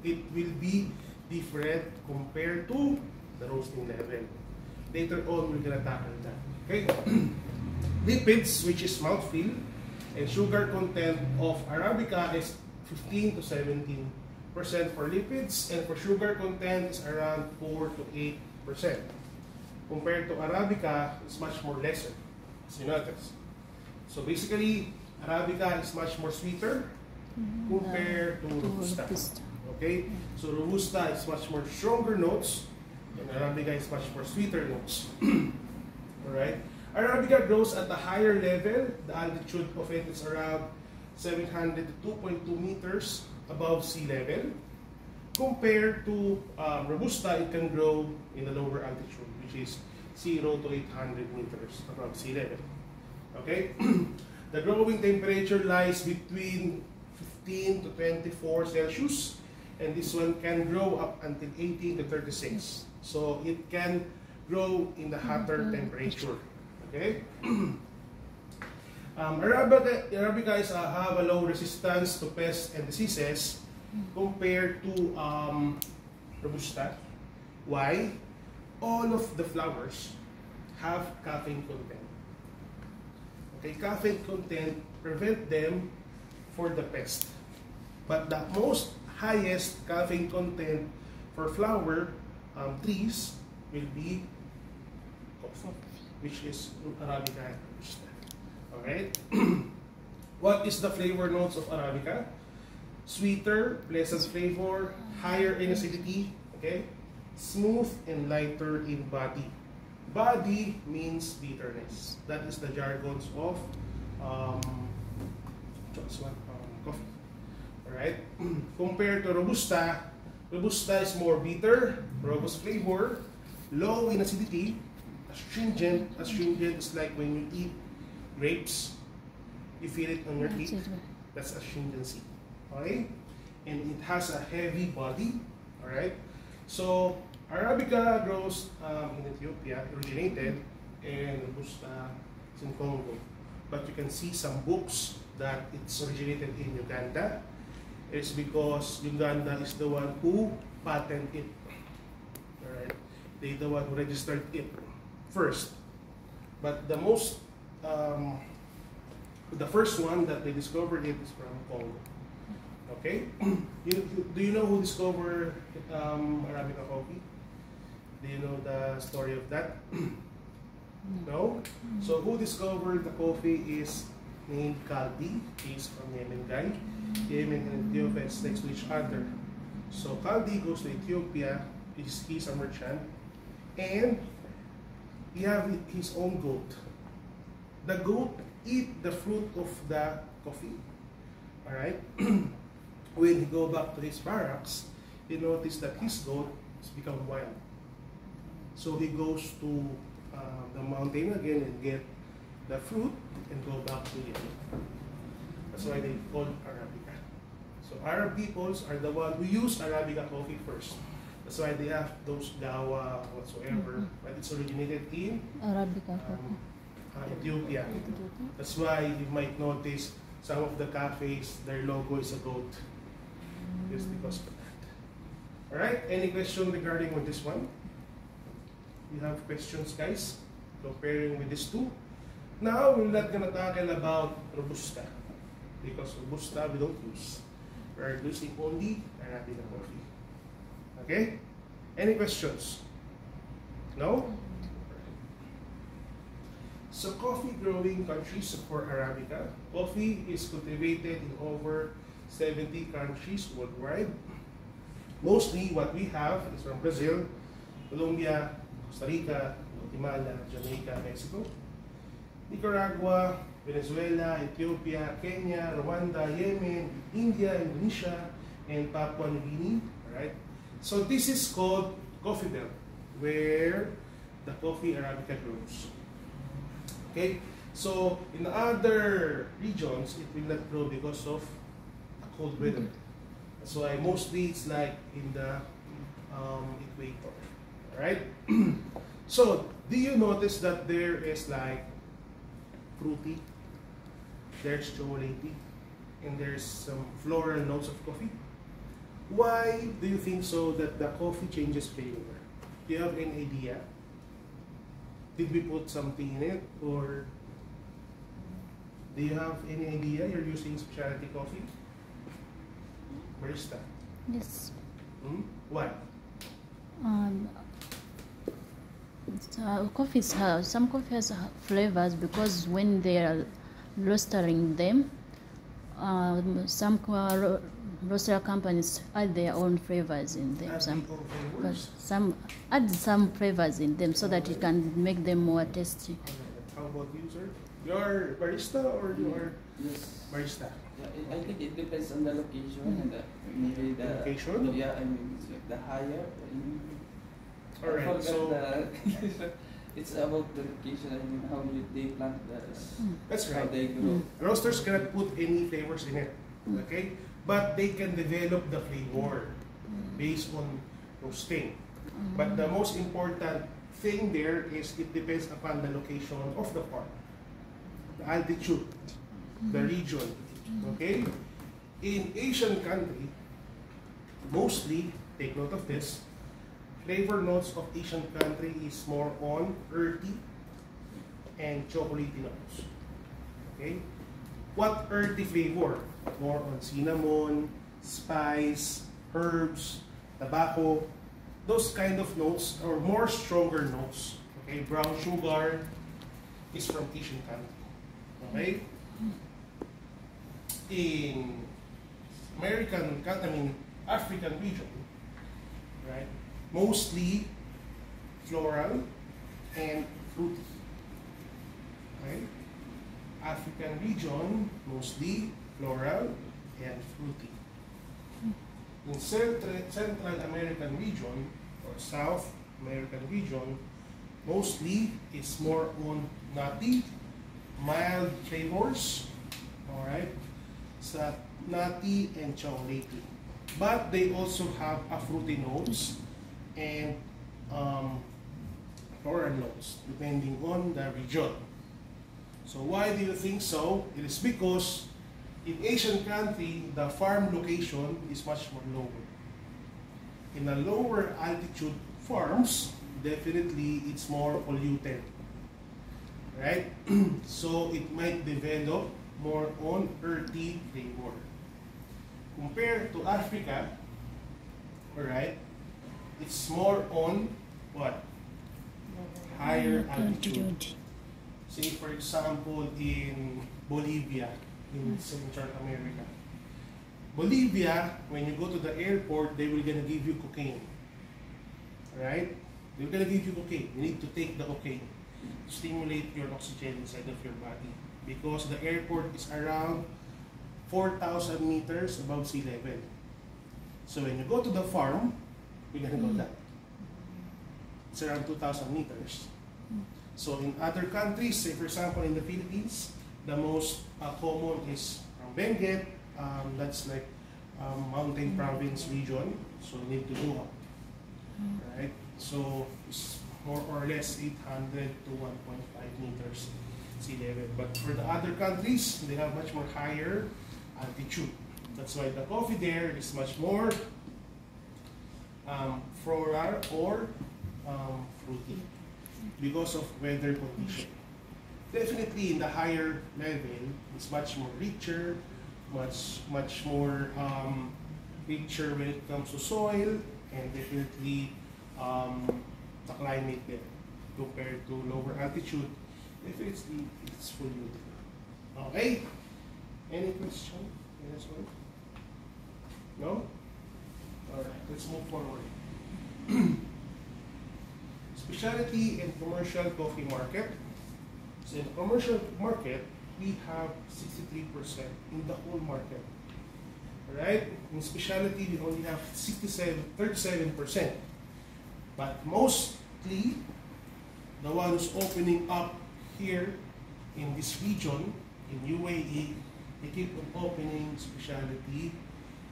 it will be different compared to the roasting level. Later on, we're gonna tackle that. Okay? Lipids, which is mouthfeel, and sugar content of Arabica is 15 to 17% for lipids, and for sugar content is around 4 to 8%. Compared to Arabica, it's much more lesser, as you notice. So basically, Arabica is much more sweeter compared to Robusta. Okay? So Robusta is much more stronger notes, and Arabica is much more sweeter notes. Alright? Arabica grows at a higher level. The altitude of it is around 700 to 2.2 meters above sea level. Compared to Robusta, it can grow in a lower altitude, which is 0 to 800 meters above sea level. Okay? The growing temperature lies between 15 to 24 Celsius, and this one can grow up until 18 to 36. So it can grow in the hotter temperature. Okay? Arabica is, have a low resistance to pests and diseases compared to Robusta. Why? All of the flowers have caffeine content. Okay, caffeine content prevent them for the pest. But the most highest caffeine content for flower trees will be coffee, which is Arabica and Robusta. Alright? What is the flavor notes of Arabica? Sweeter, pleasant flavor, higher in acidity, okay? Smooth and lighter in body. Body means bitterness. That is the jargons of coffee. Alright? Compared to Robusta, Robusta is more bitter, robust flavor, low in acidity, astringent. Astringent is like when you eat grapes, you feel it on your teeth. That's astringency. Okay? And it has a heavy body. Alright? So, Arabica grows in Ethiopia, originated, and Robusta is in Congo. But you can see some books that it's originated in Uganda. It's because Uganda is the one who patented it. Alright? They're the one who registered it first. But the most, the first one that they discovered it is from Congo. Okay? Do you know who discovered Arabica coffee? Do you know the story of that? No? So who discovered the coffee is named Kaldi. He's from Yemen guy. Yemen and Ethiopia is next to each other. So Kaldi goes to Ethiopia. He's a merchant. And he have his own goat. The goat eat the fruit of the coffee. Alright? When he go back to his barracks, he noticed that his goat has become wild. So he goes to the mountain again and get the fruit and go back to Yemen. That's why they call Arabica. So Arab peoples are the one who use Arabica coffee first. That's why they have those gawa whatsoever. But it's originated in Arabica Ethiopia. That's why you might notice some of the cafes, their logo is a goat. Just because of that. Alright, any question regarding with this one? You have questions, guys? Comparing with these two? Now, we're not gonna tackle about Robusta. Because Robusta we don't use. We're using only Arabica coffee. Okay? Any questions? No? So coffee growing countries for Arabica. Coffee is cultivated in over 70 countries worldwide. Mostly what we have is from Brazil, Colombia, Costa Rica, Guatemala, Jamaica, Mexico, Nicaragua, Venezuela, Ethiopia, Kenya, Rwanda, Yemen, India, Indonesia, and Papua New Guinea. Alright? So this is called coffee belt, where the coffee Arabica grows. Okay? So in other regions, it will not grow because of a cold weather. That's why mostly it's like in the equator. Alright? So, do you notice that there is like fruity, there's chocolatey, and there's some floral notes of coffee? Why do you think so that the coffee changes flavor? Do you have any idea? Did we put something in it, or do you have any idea? You're using specialty coffee? Barista? Yes. Why? Um, Coffees have some coffee has flavors because when they are roastering them, some roaster companies add their own flavors in them. But some add some flavors in them so that it can make them more tasty. How about you, sir? You're barista or you are barista? Yeah, I think it depends on the location and maybe the location. Yeah, I mean it's like the higher. Alright, so it's about the location. I mean how they plant that's how right. they grow. Roasters cannot put any flavors in it, okay? But they can develop the flavor based on roasting. But the most important thing there is it depends upon the location of the farm, the altitude, the region, okay? In Asian country, mostly, take note of this, flavor notes of Asian country is more on earthy and chocolatey notes, okay? What earthy flavor? More on cinnamon, spice, herbs, tobacco, those kind of notes or more stronger notes. Okay, brown sugar is from Asian country. Okay? In African region, right? Mostly floral and fruity. Right? African region, mostly floral and fruity. In Central American region or South American region, mostly it's more on nutty, mild flavors, all right? So nutty and chocolatey. But they also have a fruity notes and floral notes, depending on the region. So why do you think so? It is because in Asian country, the farm location is much more lower. In the lower altitude farms, definitely it's more polluted, right? So it might develop more on earthy flavor. Compared to Africa, all right, it's more on what? Higher altitude. Say for example in Bolivia, in Central America. Bolivia, when you go to the airport, they will gonna give you cocaine. Right? They're gonna give you cocaine. You need to take the cocaine to stimulate your oxygen inside of your body. Because the airport is around 4,000 meters above sea level. So when you go to the farm, you're gonna go that. It's around 2,000 meters. So in other countries, say for example in the Philippines, the most common is from Benguet, that's like mountain province region, so you need to go up, right? So it's more or less 800 to 1.5 meters sea level. But for the other countries, they have much more higher altitude. That's why the coffee there is much more floral or fruity because of weather condition. Definitely in the higher level, it's much more richer, much more richer when it comes to soil, and definitely the climate there compared to lower altitude. Definitely it's polluted. Okay? Any question? Yes, one? No? Alright, let's move forward. Specialty and commercial coffee market. So in the commercial market, we have 63% in the whole market. Alright? In specialty, we only have 37%. But mostly, the ones opening up here in this region, in UAE, they keep on opening specialty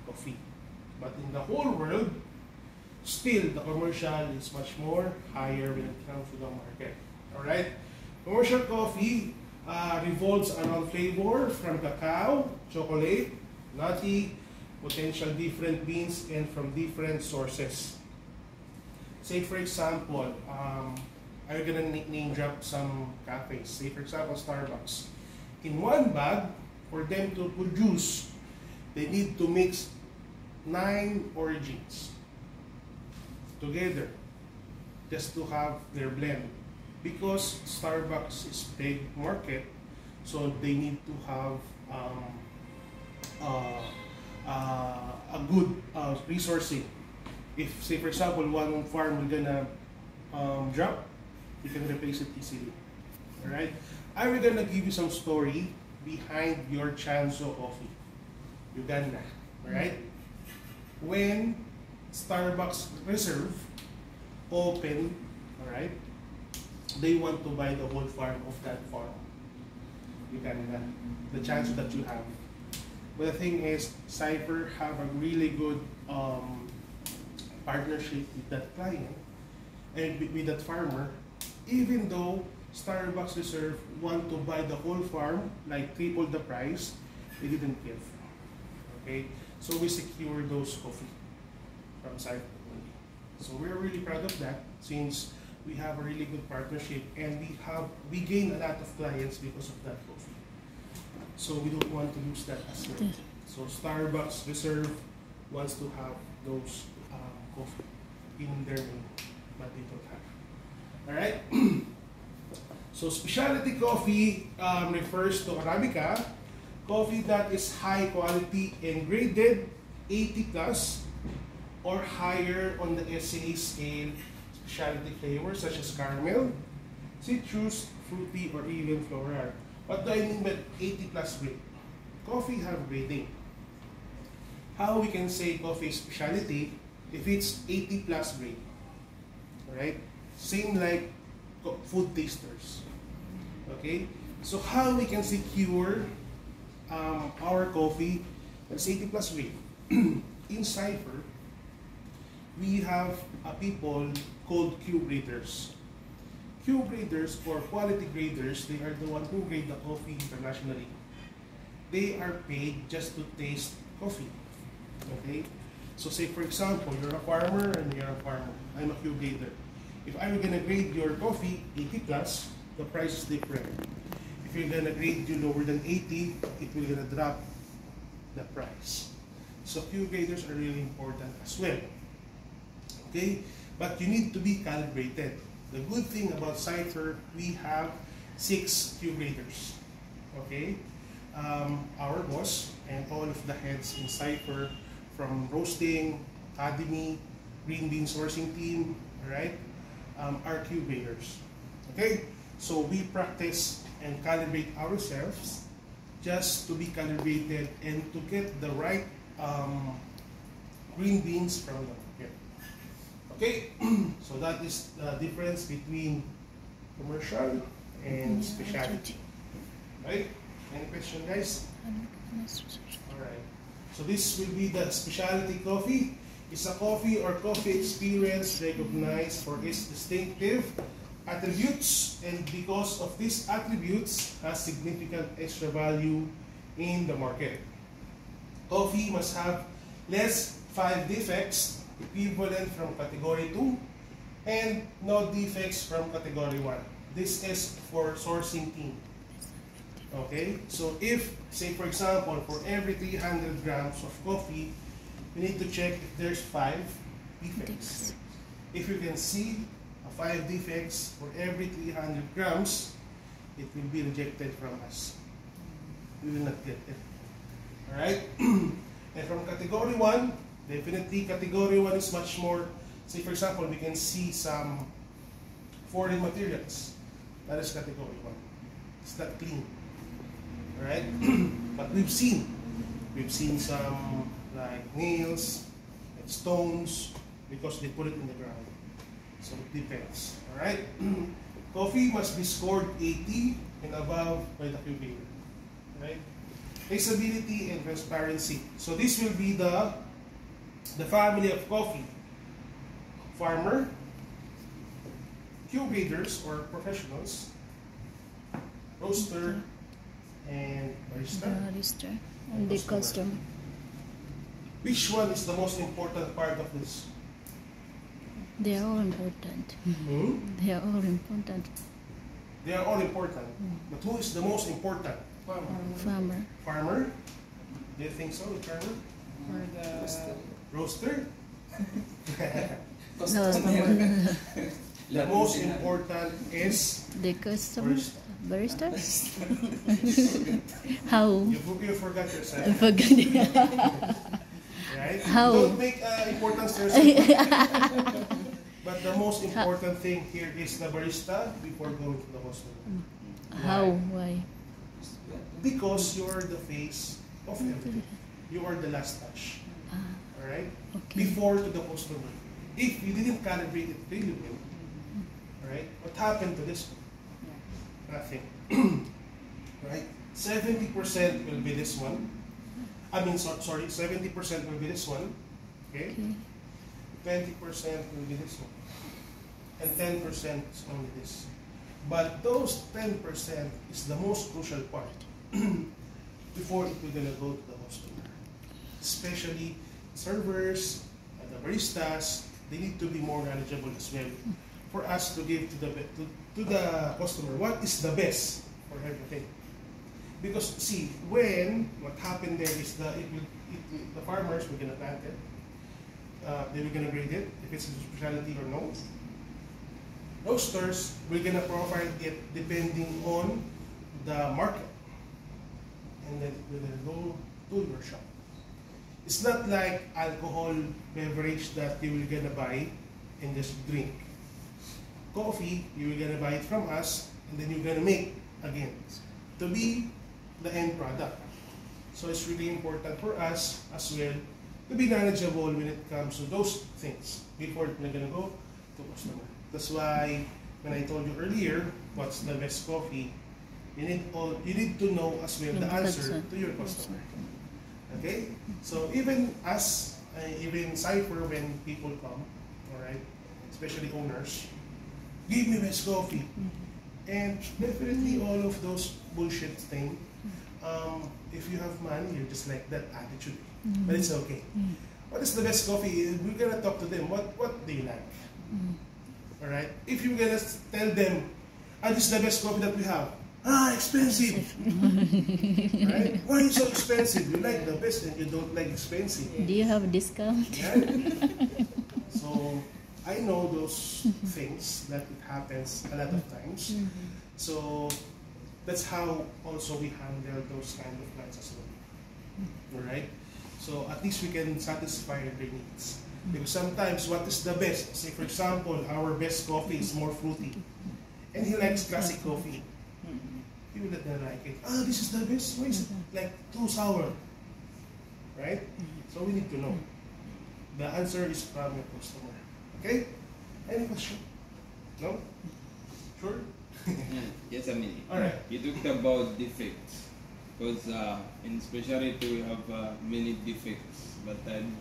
coffee. But in the whole world, still the commercial is much more higher when it comes to the market. Alright? Commercial coffee revolves around flavor from cacao, chocolate, nutty, potential different beans and from different sources. Say for example, I'm gonna name drop some cafes. Say for example, Starbucks. In one bag, for them to produce, they need to mix 9 origins together just to have their blend. Because Starbucks is big market, so they need to have a good resourcing. If say for example one farm will gonna drop, you can replace it easily. Alright? I will gonna give you some story behind your Chanzo coffee, Uganda. Alright? When Starbucks Reserve opened, alright, they want to buy the whole farm of that farm, Uganda, the Chanzo that you have. But the thing is, Cypher have a really good partnership with that client and with that farmer, even though Starbucks Reserve want to buy the whole farm, like triple the price, they didn't give. Okay, so we secure those coffee from Cypher only. So we're really proud of that, since we have a really good partnership and we gain a lot of clients because of that coffee. So we don't want to lose that as well. So Starbucks Reserve wants to have those coffee in their menu, but they don't have. Alright? So specialty coffee refers to Arabica, coffee that is high quality and graded 80 plus or higher on the SCA scale. Specialty flavors such as caramel, citrus, fruity, or even floral. What do I mean by 80 plus grade? Coffee have grading. How we can say coffee is specialty if it's 80 plus grade? Alright? Same like food tasters. Okay? So how we can secure our coffee that's 80 plus grade? In Cypher, we have people called Q graders. Q graders or quality graders, they are the one who grade the coffee internationally. They are paid just to taste coffee. Okay? So say for example, you're a farmer and you're a farmer. I'm a Q grader. If I'm gonna grade your coffee 80 plus, the price is different. If you're gonna grade you lower than 80, it will gonna drop the price. So Q graders are really important as well. Okay? But you need to be calibrated. The good thing about Cypher, we have 6 Q graders. Okay? Our boss and all of the heads in Cypher, from roasting, academy, green bean sourcing team, alright, are Q graders. Okay? So we practice and calibrate ourselves just to be calibrated and to get the right green beans from the market. Okay? So that is the difference between commercial and specialty. Right? Any question, guys? Alright. So this will be the specialty coffee. It's a coffee or coffee experience recognized for its distinctive attributes, and because of these attributes has significant extra value in the market. Coffee must have less 5 defects equivalent from category 2 and no defects from category 1. This is for sourcing team. Okay, so if, say for example, for every 300 grams of coffee, we need to check if there's 5 defects. If you can see 5 defects for every 300 grams, it will be rejected from us. We will not get it. Alright? And from category 1, definitely category 1 is much more, say for example, we can see some foreign materials. That is category 1. It's not clean. Alright? But we've seen some like nails, like stones, because they put it in the ground. So it depends. Alright? Coffee must be scored 80 and above by the Q grader. Right? Traceability and transparency. So this will be the family of coffee. Farmer, Q graders or professionals, roaster, and barista. And the customer. Which one is the most important part of this? They are all important. They are all important. They are all important. But who is the most important? Farmer. Farmer? Do you think so, farmer? Or the Roaster? No, The most important is the customer. barista. Barista? How? You forgot I yourself, forgot. right? How? Don't make importance to yourself. But the most important thing here is the barista before going to the hospital. How? Why? Because you are the face of everything. You are the last touch. Ah, Alright? okay. Before to the customer. If you didn't calibrate it really well, alright, what happened to this one? Nothing. Right? 70% will be this one. I mean, sorry, 70% will be this one. Okay? Okay. 20% will be this one. And 10% is only this. But those 10% is the most crucial part before it will gonna go to the customer. Especially servers, and the baristas, they need to be more knowledgeable as well for us to give to the customer what is the best for everything. Because see, what happened there is the farmers were gonna plant it, they were gonna grade it if it's a specialty or no. Roasters, we're gonna profile it depending on the market, and then we're gonna go to your shop. It's not like alcohol beverage that you will gonna buy and just drink. Coffee, you will gonna buy it from us, and then you're gonna make again to be the end product. So it's really important for us as well to be knowledgeable when it comes to those things before we're gonna go to customer. That's why when I told you earlier what's the best coffee, you need to know as well the answer to your customer. Okay? So even us, even Cypher, when people come, alright, especially owners, give me best coffee. And definitely all of those bullshit thing, if you have money, you're just like that attitude. But it's okay. What is the best coffee? We're gonna talk to them. What do you like? Alright? If you're gonna tell them, this is the best coffee that we have. Expensive. Right? Why is it so expensive? You like the best and you don't like expensive. Do you have a discount? Yeah. So I know those things that it happens a lot of times. So that's how also we handle those kind of clients as well. Alright? So at least we can satisfy their needs. Because sometimes what is the best? Say for example, our best coffee is more fruity. And he likes classic coffee. He will not like it. This is the best. Why is it like too sour? Right? So we need to know. The answer is from your customer. Okay? Any question? No? Sure? Yes, I mean, Alright. you talked about defects, because in specialty we have many defects, but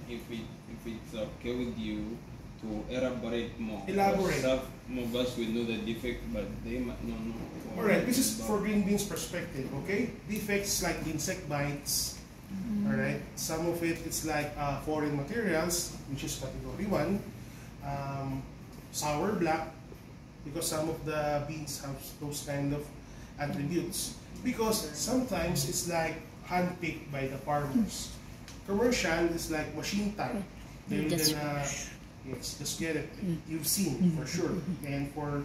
if it's okay with you to elaborate more. Elaborate. Some of us will know the defect, but they might not know. Alright, this is for green beans perspective, okay? Defects like insect bites, alright? Some of it's like foreign materials, which is category 1. Sour black, because some of the beans have those kind of attributes. Because sometimes it's like hand-picked by the farmers. Commercial is like machine type. They're gonna, yes, just get it. You've seen for sure. And for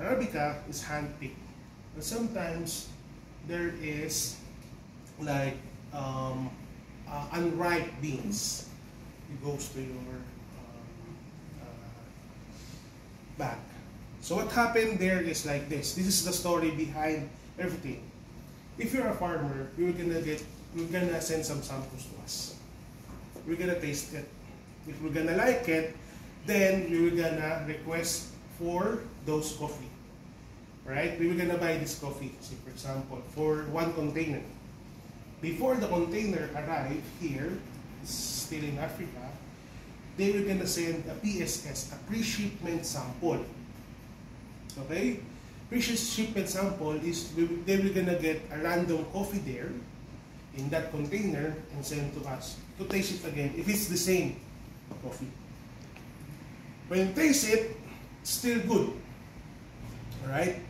Arabica is hand-picked. But sometimes there is like unripe beans. It goes to your bag. So what happened there is like this. This is the story behind everything. If you're a farmer, we're gonna send some samples to us. We're gonna taste it. If we're gonna like it, then we were gonna request for those coffee. Right? We were gonna buy this coffee, say for example, for 1 container. Before the container arrived here, still in Africa, they were gonna send a PSS, a pre-shipment sample. Okay? Pre-shipment sample is they were gonna get a random coffee there, in that container and send to us to taste it again if it's the same coffee. When you taste it, it's still good. Alright?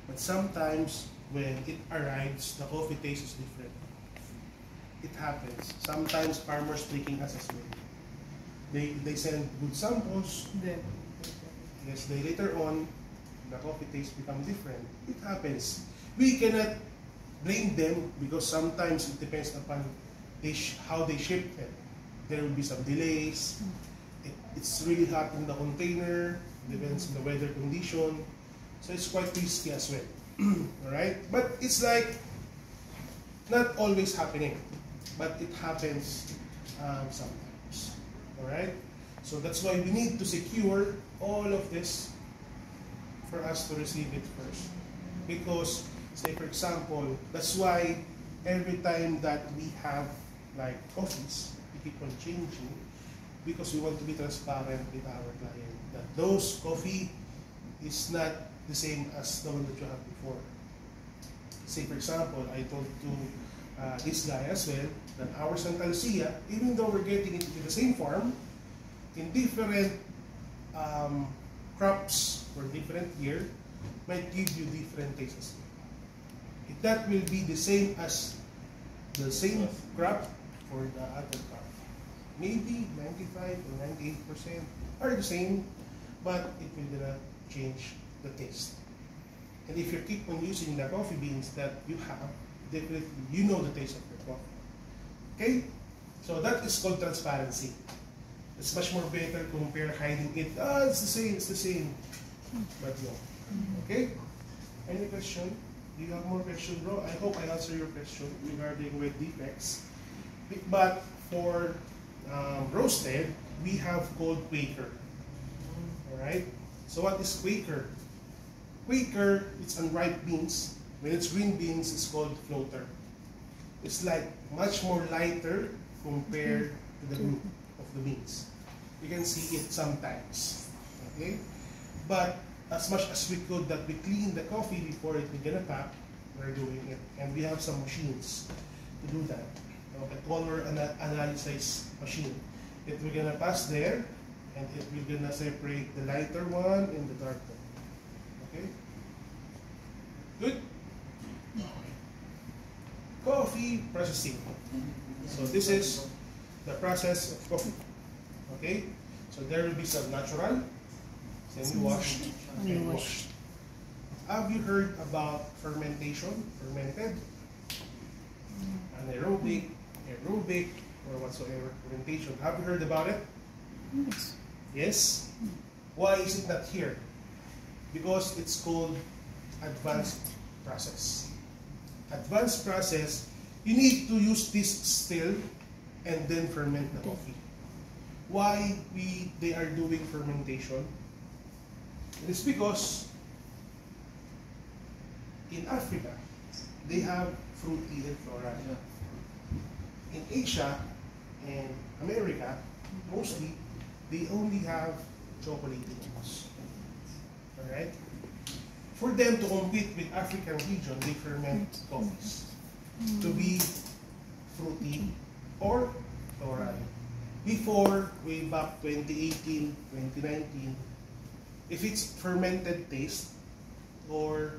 But sometimes when it arrives, the coffee taste is different. It happens. Sometimes farmers taking us as well. They send good samples. Yes, they later on, the coffee taste become different. It happens. We cannot blame them because sometimes it depends upon how they ship it. There will be some delays. It's really hot in the container. Depends on the weather condition. So it's quite risky as well. Alright? But it's like not always happening. But it happens sometimes. Alright? So that's why we need to secure all of this for us to receive it first. Because, say for example, that's why every time that we have like coffees, we keep on changing because we want to be transparent with our client that those coffee is not the same as the one that you had before. Say for example, I told to this guy as well that our Santa Lucia, even though we're getting it in the same farm, in different crops for different year, might give you different tastes. If that will be the same as the same crop for the other crop, maybe 95 or 98% are the same, but it will not change the taste. And if you keep on using the coffee beans that you have, definitely you know the taste of your coffee. Okay? So that is called transparency. It's much more better compare hiding it. It's the same. But no. Okay? Any question? Do you have more question, bro? I hope I answer your question regarding wet defects. But for roasted, we have called Quaker. Alright? So what is Quaker? Quaker, it's unripe beans. When it's green beans, it's called floater. It's like much more lighter compared to the group of the beans. You can see it sometimes. Okay? But as much as we could that we clean the coffee before it begin to pack, we're doing it. And we have some machines to do that. A color analysis machine. It will gonna pass there and it will gonna separate the lighter one and the dark one. Okay? Good? Coffee processing. So this is the process of coffee. Okay? So there will be some natural, semi-washed, and washed. Have you heard about fermentation? Fermented? Anaerobic, aerobic, or whatsoever fermentation. Have you heard about it? Yes. Yes? Why is it not here? Because it's called advanced process. Advanced process, you need to use this still and then ferment the coffee. Why they are doing fermentation? It is because in Africa, they have fruity and floral. In Asia and America, mostly, they only have chocolate ones. Alright? For them to compete with African region, they ferment coffees to be fruity or floral. Before, way back 2018, 2019, if it's fermented taste, or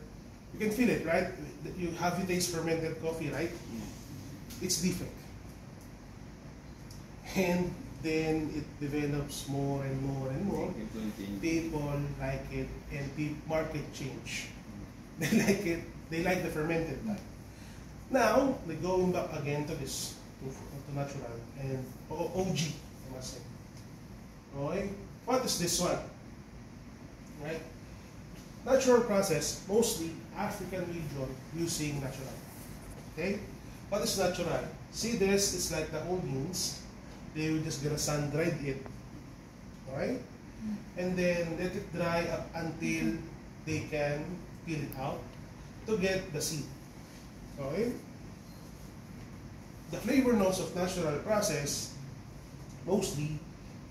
you can feel it, right? You taste fermented coffee, right? It's different. And then it develops more and more and more. People like it, and the market change. They like it. They like the fermented type. Now they're going back again to this, to natural and OG, I must say. Okay, what is this one? Right, natural process, mostly African region using natural. Okay, what is natural? See this? It's like the whole beans. They will just gonna sun dry it, right? And then let it dry up until they can peel it out to get the seed. Okay? The flavor notes of natural process, mostly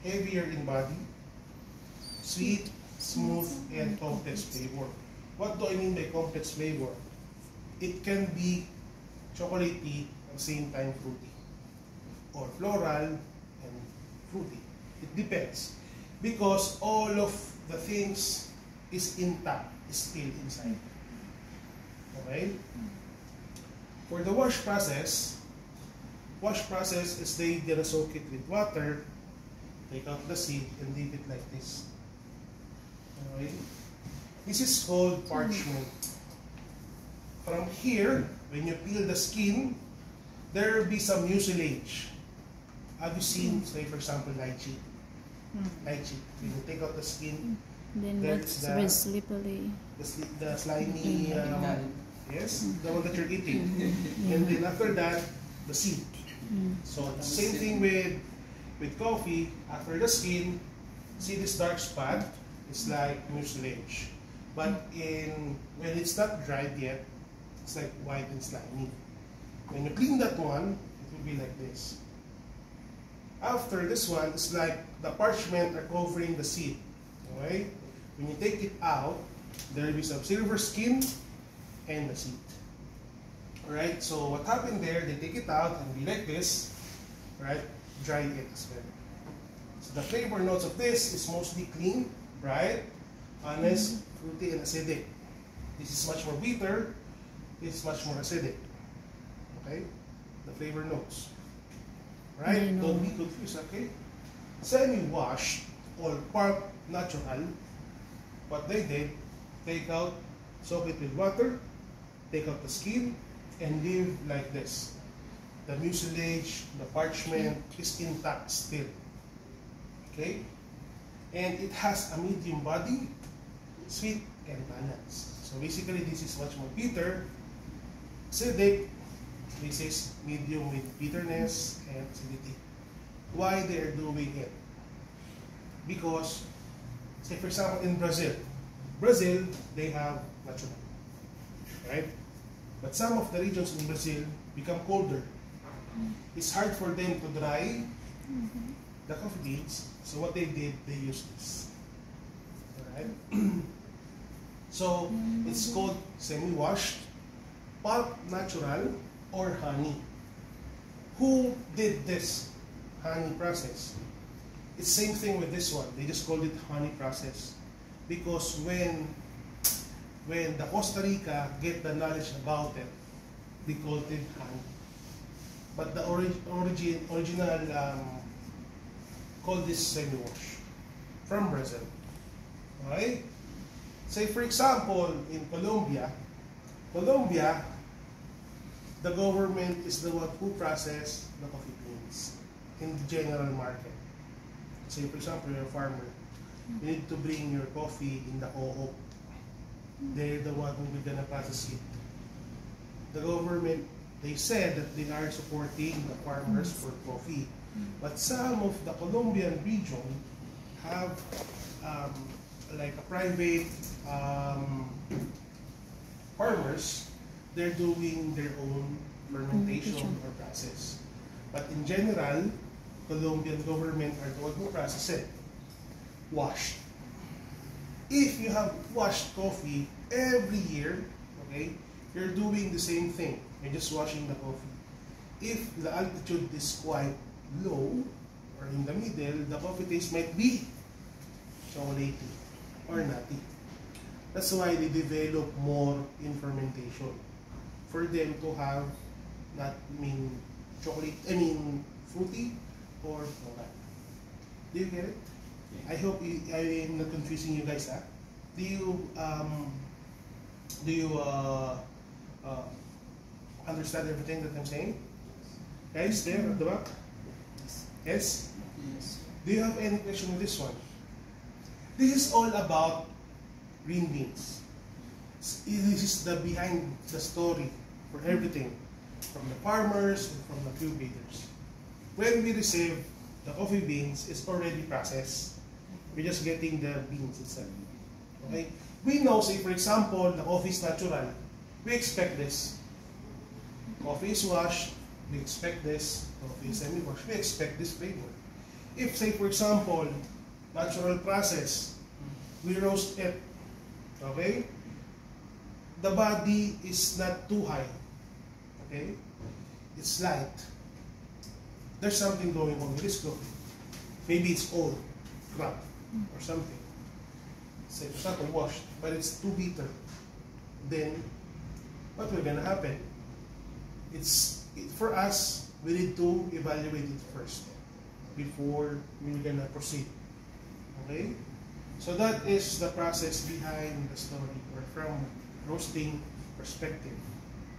heavier in body, sweet, smooth, and complex flavor. What do I mean by complex flavor? It can be chocolatey, the same time fruity, or floral and fruity. It depends, because all of the things is intact, is still inside. Okay? For the wash process is they gonna soak it with water, take out the seed, and leave it like this. Okay? This is called parchment. From here, when you peel the skin, there will be some mucilage. Have you seen, say for example, lychee? Lychee. When you take out the skin, Then there's that's very slippery. the slimy, yes, the one that you're eating. And then after that, the seed. So the same thing with coffee. After the skin, see this dark spot? It's like mucilage. But when it's not dried yet, it's like white and slimy. When you clean that one, it will be like this. After this one, it's like the parchment are covering the seed. Okay? When you take it out, there will be some silver skin and the seed. Alright, so what happened there, they take it out and be like this, right? Dry it as well. So the flavor notes of this is mostly clean, bright, honest, fruity, and acidic. This is much more bitter, this is much more acidic. Okay? The flavor notes. Right? Don't be confused, okay? Semi-washed or part natural, what they did, take out, soak it with water, take out the skin, and leave like this. The mucilage, the parchment is intact still. Okay? And it has a medium body, sweet and balanced. So basically this is much more bitter, acidic. This is medium with bitterness and acidity. Why they are doing it? Because, say for example in Brazil, they have natural, right? But some of the regions in Brazil become colder. It's hard for them to dry the coffee beans, so what they did, they used this. Alright? So, it's called semi-washed, pulp natural, or honey. Who did this honey process? It's same thing with this one. They just called it honey process. Because when the Costa Rica get the knowledge about it, they called it honey. But the original called this semi-wash from Brazil. Okay? Say for example, in Colombia, the government is the one who process the coffee beans in the general market. Say for example, you're a farmer. You need to bring your coffee in the co-op. They're the one who will gonna process it. The government, they said that they are supporting the farmers for coffee. But some of the Colombian region have like a private farmers. They're doing their own fermentation or process. But in general, Colombian government are the one who process it. Washed. If you have washed coffee every year, okay, you're doing the same thing. You're just washing the coffee. If the altitude is quite low or in the middle, the coffee taste might be chocolatey or nutty. That's why they develop more in fermentation. For them to have fruity or floral. Do you get it? I hope I am not confusing you guys. Do you understand everything that I'm saying? Guys, there at the back? Yes? Yes. Do you have any question with this one? This is all about green beans. This is the behind the story for everything, from the farmers and from the cultivators. When we receive the coffee beans, it's already processed. We're just getting the beans itself. Okay? We know, say for example, the coffee is natural. We expect this. Coffee is washed, we expect this. Coffee is semi-washed, we expect this flavor. If, say for example, natural process, we roast it. Okay? The body is not too high. Okay? it's light, there's something going on with this coffee. Maybe it's old, crap, or something. Say it's not washed, but it's too bitter. Then, what will gonna happen? For us, we need to evaluate it first before we're gonna proceed. Okay? So that is the process behind the story, or from roasting perspective.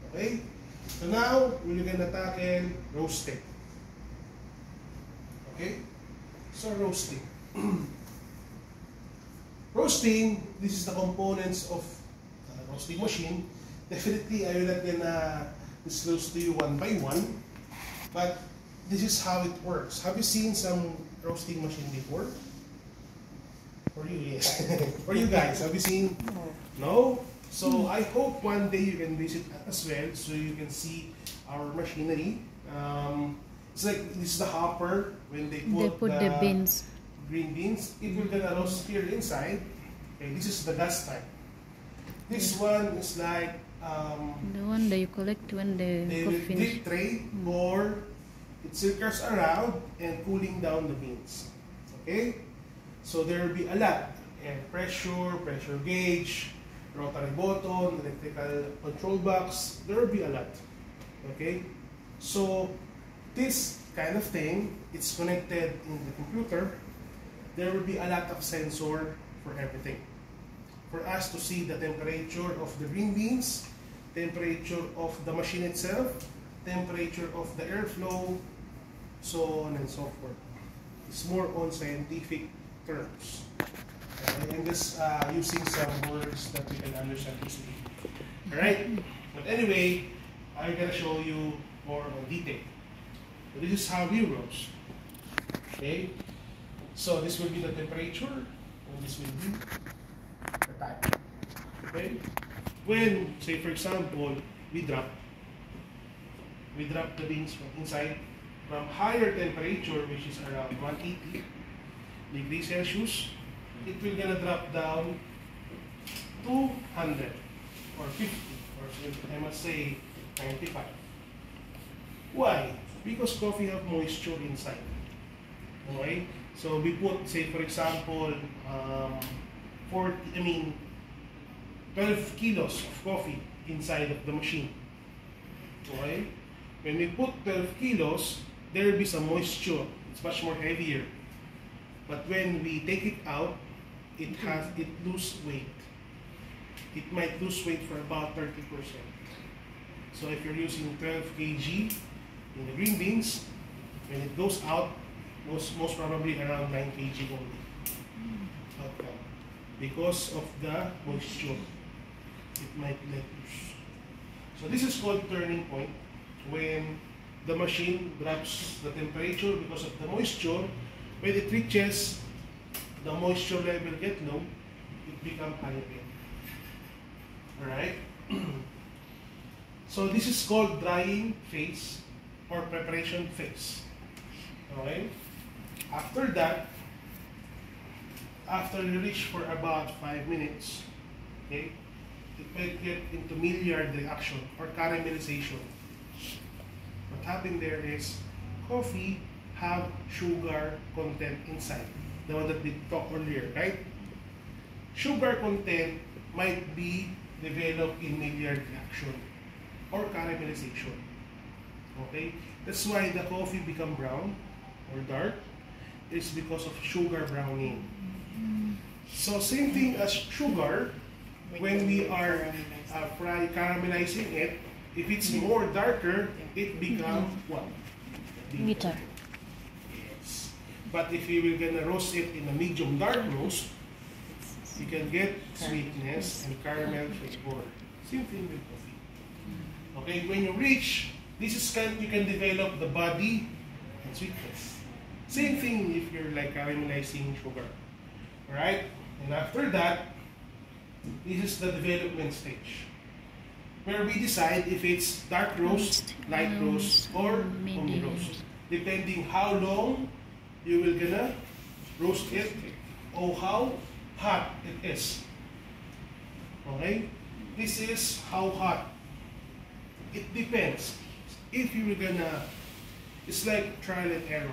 Okay? So now, we're gonna tackle roasting. Okay? So roasting. Roasting, this is the components of the roasting machine. Definitely, I will not gonna disclose to you one by one, but this is how it works. Have you seen some roasting machine before? For you, yes. For you guys, have you seen? No? So I hope one day you can visit as well, so you can see our machinery. It's like this is the hopper when they put the beans. Green beans. It will gonna roast here inside. Okay, this is the gas type. This one is like The one that you collect when the they cook will finish. drip tray, or it circles around and cooling down the beans. Okay, so there will be a lot, and pressure gauge, rotary button, electrical control box. There will be a lot. Okay, so this kind of thing, it's connected in the computer. There will be a lot of sensor for everything. For us to see the temperature of the green beans, temperature of the machine itself, temperature of the airflow, so on and so forth. It's more on scientific terms. I'm just using some words that we can understand easily. Alright? But anyway, I'm going to show you more on detail. So this is how we roast. Okay? So this will be the temperature, and this will be the time. Okay? When, say for example, we drop the beans from inside from higher temperature, which is around 180 degrees Celsius, it will gonna drop down to 100 or 50, or I must say 95. Why? Because coffee have moisture inside. Okay? So we put, say for example, 12 kilos of coffee inside of the machine. Okay? When we put 12 kilos, there will be some moisture. It's much more heavier. But when we take it out, it lose weight. It might lose weight for about 30%. So if you're using 12 kg in the green beans, when it goes out, most probably around 9 kg only. Outcome. Because of the moisture, it might let loose. So this is called turning point, when the machine drops the temperature because of the moisture. When it reaches the moisture level get low, it becomes high again. Alright? So this is called drying phase or preparation phase. Okay? After that, after you reach for about 5 minutes, okay, it might get into Maillard reaction or caramelization. What happened there is coffee have sugar content inside, the one that we talked earlier, right? Sugar content might be developed in Maillard reaction or caramelization. Okay, that's why the coffee become brown or dark. It's because of sugar browning. So same thing as sugar, when we are caramelizing it, if it's more darker, it becomes what? Bitter. Yes. But if you will gonna roast it in a medium dark roast, you can get sweetness and caramel flavor. Same thing with coffee. Okay, when you reach, this is you can develop the body and sweetness. Same thing if you're like caramelizing sugar. Alright? And after that, this is the development stage, where we decide if it's dark roast, light roast, or medium roast, depending how long you will gonna roast it or how hot it is. Okay? This is how hot. It depends. if you were gonna, it's like trial and error.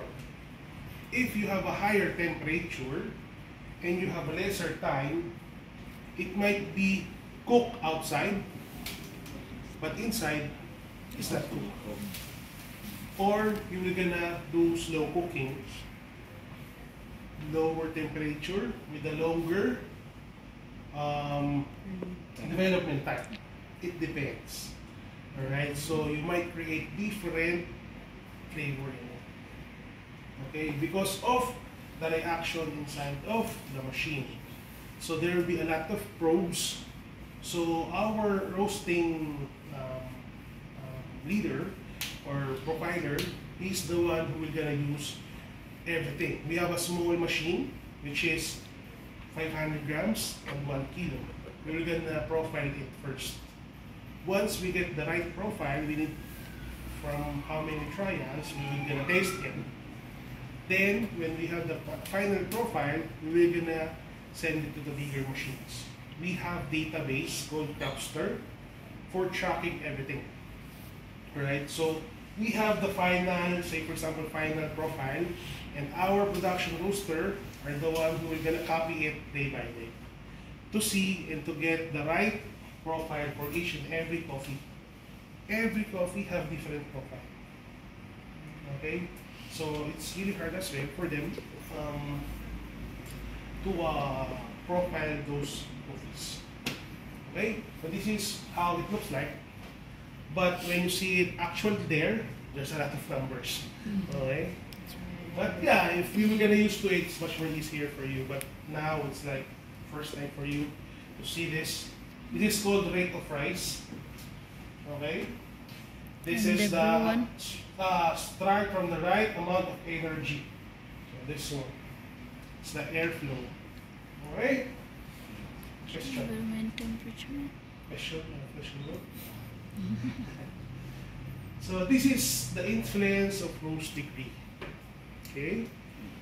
If you have a higher temperature and you have a lesser time, it might be cooked outside, but inside it's not cooked. Or you were gonna do slow cooking, lower temperature with a longer development time. It depends. Alright, so you might create different flavor in it. Okay, because of the reaction inside of the machine. So there will be a lot of probes. So our roasting leader or provider, he's the one who will gonna use everything. We have a small machine which is 500 grams and 1 kilo. We're gonna profile it first. Once we get the right profile, we need from how many trials, we're gonna taste it. Then, when we have the final profile, we're gonna send it to the bigger machines. We have database called Capster for tracking everything. Right? So we have the final, say for example, final profile, and our production roaster are the one who are gonna copy it day by day to see and to get the right profile for each and every coffee. Every coffee have different profile. Okay, so it's really hard as well for them to profile those coffees. Okay, so this is how it looks like. But when you see it actually there, there's a lot of numbers. Okay, but yeah, if you were gonna use to it, it's much more easier for you. But now it's like first time for you to see this. This is called rate of rise. Okay, this And is the blue one? start from the right amount of energy. So this one, it's the airflow. All right. Question. Environment temperature. Question. So this is the influence of roast degree. Okay,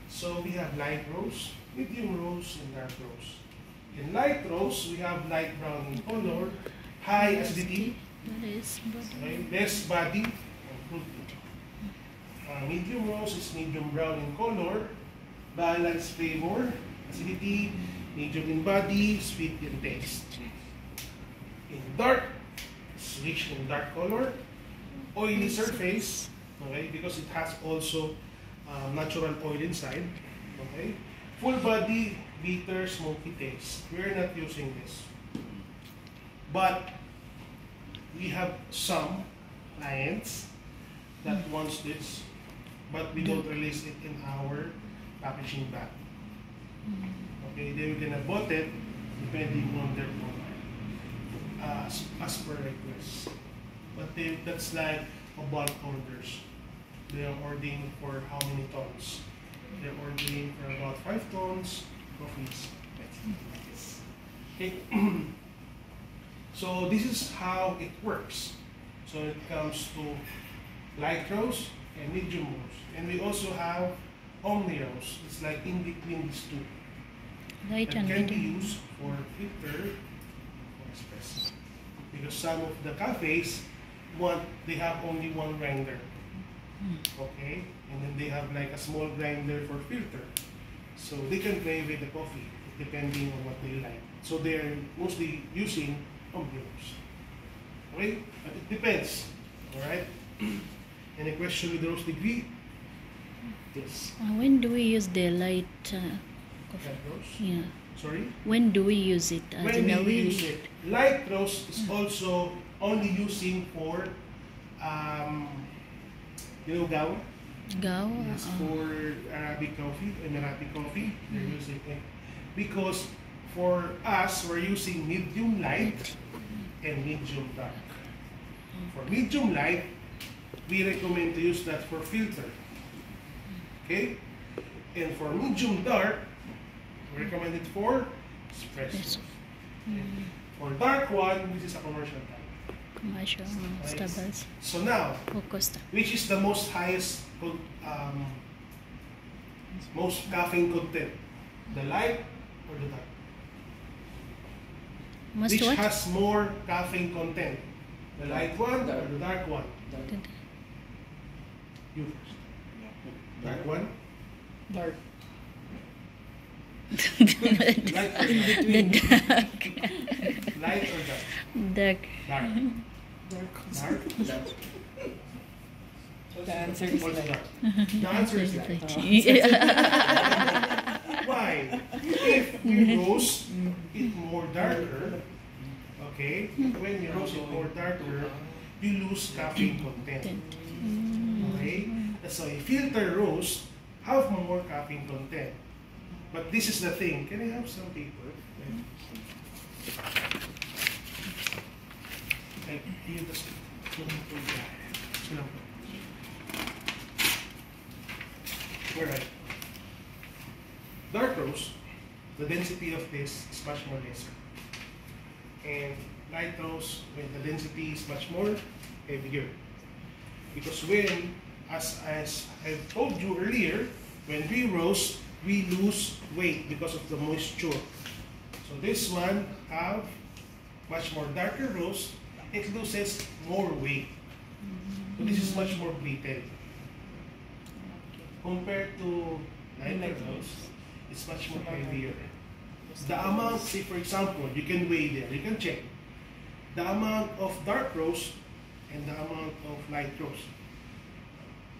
so we have light roast, medium roast, and dark roast. In light roast, we have light brown in color, high acidity, That is okay, less body, and fruity. Medium roast is medium brown in color, balanced flavor, acidity, medium in body, sweet in taste. In dark, it's rich in dark color, oily surface, okay, because it has also natural oil inside, okay. Full body, bitter, smoky taste. We're not using this. But we have some clients that wants this, but we don't release it in our packaging bag. Okay, they're gonna bought it depending on their profile, as per request. But that's like a bulk orders. They are ordering for how many tons? They're ordering for about 5 tons coffees. Okay. So this is how it works. So it comes to light roast and medium roast. And we also have omni roast. It's like in between these two. light That and can be medium. used for filter or espresso. Because some of the cafes they have only one grinder. Okay? And then they have like a small grinder for filter. So they can play with the coffee depending on what they like. So they're mostly using omni roast. Okay? But it depends. Alright? Any question with the roast degree? Yes. When do we use the light coffee? Light roast? Yeah. Sorry? When do we use it? When in do a you week? use it? Light roast is also only using for, gao? Gao? Yes, for Arabic coffee, Emirati coffee, they're using it. Because for us, we're using medium light and medium dark. For medium light, we recommend to use that for filter. Okay? And for medium dark, we recommend it for espresso. Espresso. For dark one, this is a commercial type. Commercial Starbucks. So now, O Costa. which is the most highest, most caffeine content? The light or the dark? Most Which what? has more caffeine content? The light one or the dark one? Dark. Good. You first. Dark one? Dark. Light or dark? Dark. Light or dark? Dark. Dark. Dark. Dark? Dark. The answer is What's light. dark? The answer is light. Why? If you roast it more darker, okay, when you roast it more darker, you lose caffeine content. Okay? So a filter roast have more caffeine content. But this is the thing. Can I have some paper? Okay, you just Alright. Dark roast, the density of this is much more lesser. And light roast, when the density is much more heavier. Because when, as I told you earlier, when we roast, we lose weight because of the moisture. So this one have much more darker roast, it loses more weight. So this is much more brittle. Compared to lighter roast, it's much more heavier. The amount, say for example, you can weigh there, you can check. The amount of dark roast and the amount of light roast.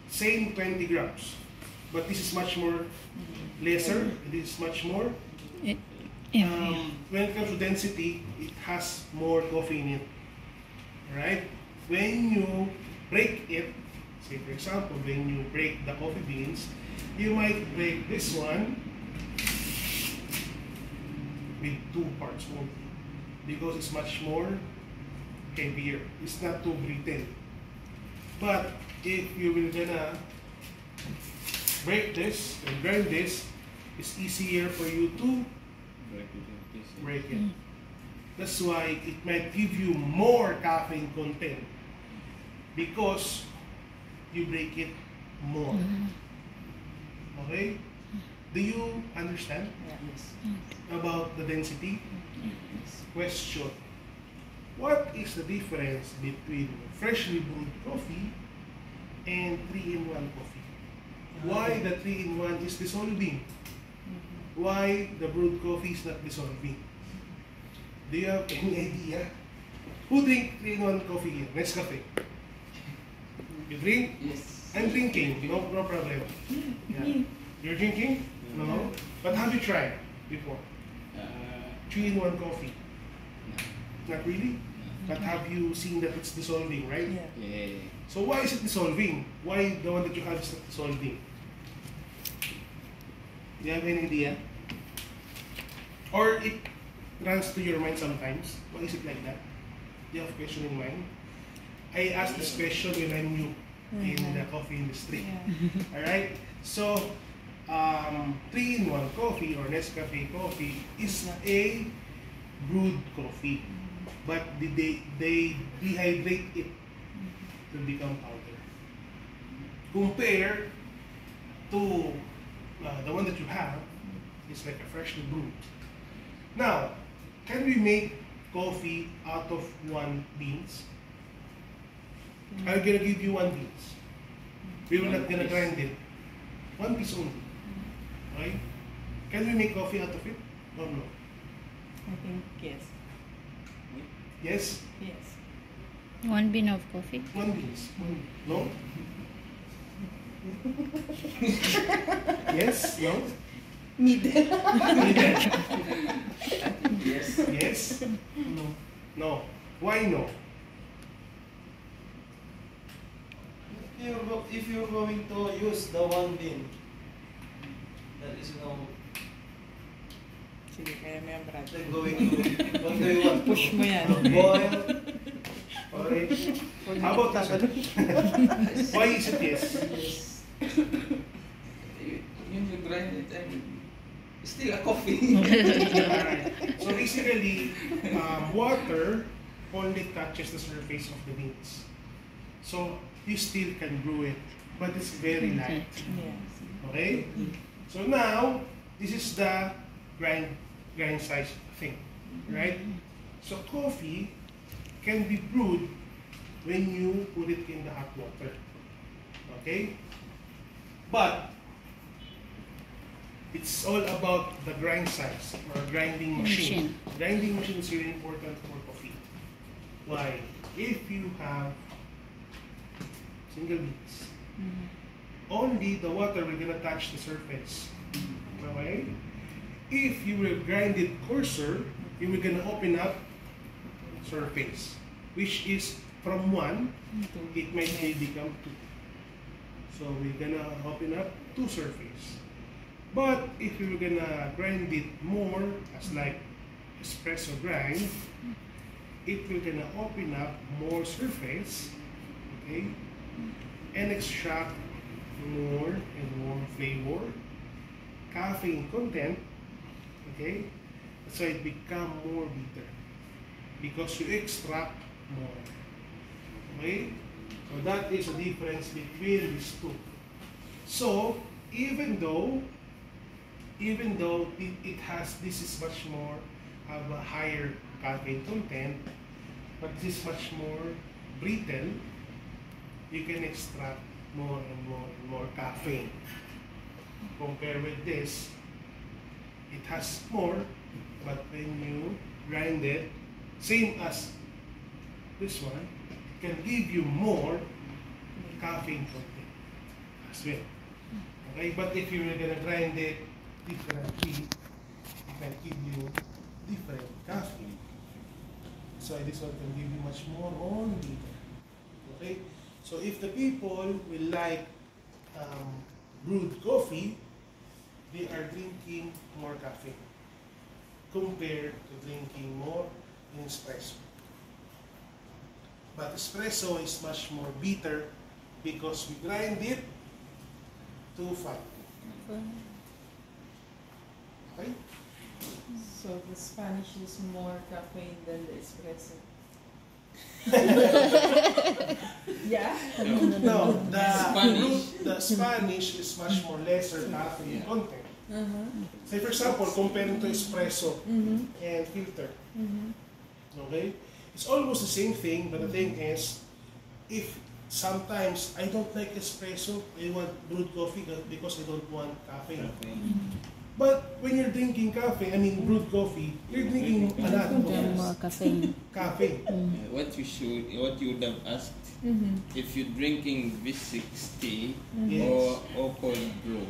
Same 20 grams. But this is much more lesser, this is much more. When it comes to density, it has more coffee in it. Alright? When you break it, say for example, when you break the coffee beans, you might break this one with 2 parts only because it's much more heavier. It's not too brittle. But if you will gonna break this and grind this, it's easier for you to break it. That's why it might give you more caffeine content because you break it more. Okay? Do you understand Yes. about the density? Question. What is the difference between freshly brewed coffee and 3-in-1 coffee? Why the 3-in-1 is dissolving? Why the brewed coffee is not dissolving? Do you have any idea? Who drink 3-in-1 coffee here? Nescafe. You drink? Yes. I'm drinking, no problem. Yeah. You're drinking? No. But have you tried before? 3-in-1 coffee? Not really? But have you seen that it's dissolving, right? Yeah. Yeah. So why is it dissolving? Why the one that you have is not dissolving? Do you have any idea? Or it runs to your mind sometimes. Why is it like that? Do you have a question in mind? I asked this question when I'm new in the coffee industry. Yeah. Alright? So, 3-in-1 coffee or Nescafe coffee is a brewed coffee. But they dehydrate it to become powder. Compare to the one that you have, it's like a freshly brewed. Now, can we make coffee out of 1 beans? I'm gonna give you 1 beans. We will not gonna grind it. 1 piece only. Right? Can we make coffee out of it? Or no? I think yes. Yes? Yes. 1 bean of coffee. 1 beans. No? Yes? No? Neither. Neither. Yes. Yes? No. No. Why no? If you're going to use the 1 bean, there is no Sige, kaya mo yan, Brad. then going to what do you want? Push mo yan. Boil. Alright. How about this one? Why is it yes? When you grind it, I mean, it's still a coffee. Alright. So basically, water only touches the surface of the beans. So you still can brew it, but it's very light. Yes. Okay? So now, this is the grind size thing, right? So coffee can be brewed when you put it in the hot water. Okay? But it's all about the grind size or grinding machine. Grinding machine is really important for coffee. Why? If you have single beans, only the water will gonna touch the surface. Okay? If you will grind it coarser, you will gonna open up surface, which is from 1, it may become 2. So we're gonna open up 2 surface. But if you're gonna grind it more as like espresso grind, it will gonna open up more surface, okay, and extract more and more flavor, caffeine content, okay. So it become more bitter because you extract more. Okay, so that is the difference between these two. So even though it has, this is much more, have a higher caffeine content, but this is much more brittle, you can extract more and more and more caffeine. Compare with this, it has more, but when you grind it, same as this one, it can give you more caffeine content as well. Okay, but if you're gonna grind it differently, it can give you different caffeine. So this one can give you much more on bitter. Okay, so if the people will like brewed coffee, they are drinking more caffeine compared to drinking more in espresso. But espresso is much more bitter because we grind it too fine. Okay? So the Spanish is more caffeine than the espresso. Yeah? No, Spanish. the Spanish is much more lesser caffeine content. Say for example, comparing to espresso and filter. Okay? It's almost the same thing, but the thing is, if sometimes I don't like espresso, I want brewed coffee because I don't want caffeine. But when you're drinking brewed coffee, you're drinking a lot More of caffeine. caffeine. What you would have asked, if you're drinking V60 Yes. or cold brew,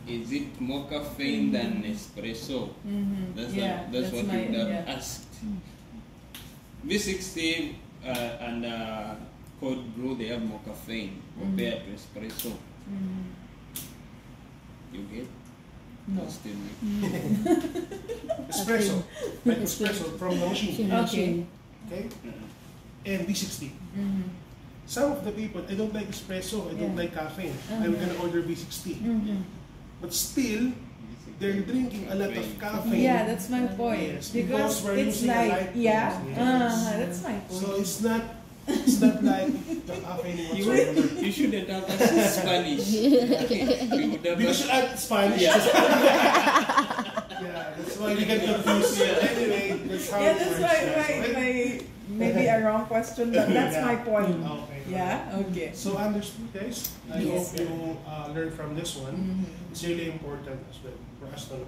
is it more caffeine than espresso? That's what my, you would have asked. V60 and cold brew, they have more caffeine compared to espresso. You get? No. Still Espresso, like espresso from the machine. Okay. Okay? And V60. Some of the people, I don't like espresso, I don't like caffeine. I'm gonna order V60. But still, they're drinking a lot of caffeine. Yeah, that's my point. Yes, because we're it's using a like, light yeah, bulb. Yes. that's my point. So it's not like the caffeine You, whatsoever. you shouldn't have asked Spanish. You would have Because you asked, add Spanish. Yeah. Yeah, that's why you get confused. Anyway, that's how Yeah, it that's works. my maybe a wrong question, but that's my point. Okay. Yeah, okay. So understood, guys? I Yes, hope you learn from this one. It's really important as well for us to know.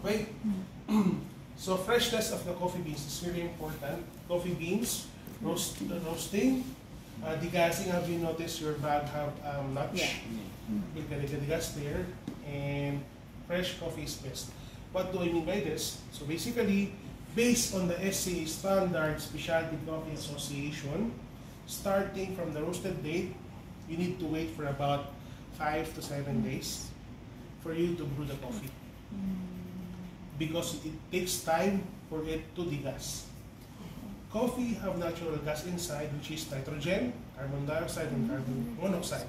Okay? So freshness of the coffee beans is really important. Coffee beans, roasting, degassing. Have you noticed your bag have notch? Yeah. You can degas there, and fresh coffee is best. What do I mean by this? So basically, based on the SCA standard Specialty Coffee Association, starting from the roasted date, you need to wait for about 5 to 7 days for you to brew the coffee. Because it takes time for it to degas. Coffee have natural gas inside, which is nitrogen, carbon dioxide, and carbon monoxide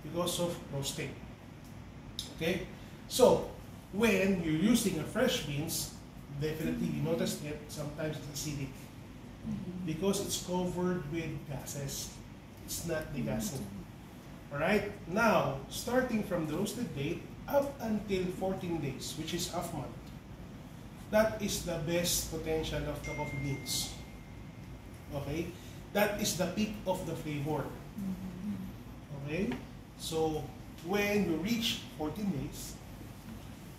because of roasting. Okay? So, when you're using a fresh beans, definitely you notice that sometimes it's acidic because it's covered with gases. It's not degassing. Alright? Now, starting from the roasted date up until 14 days, which is half month, that is the best potential of the coffee beans. Okay? That is the peak of the flavor. Okay? So, when you reach 14 days,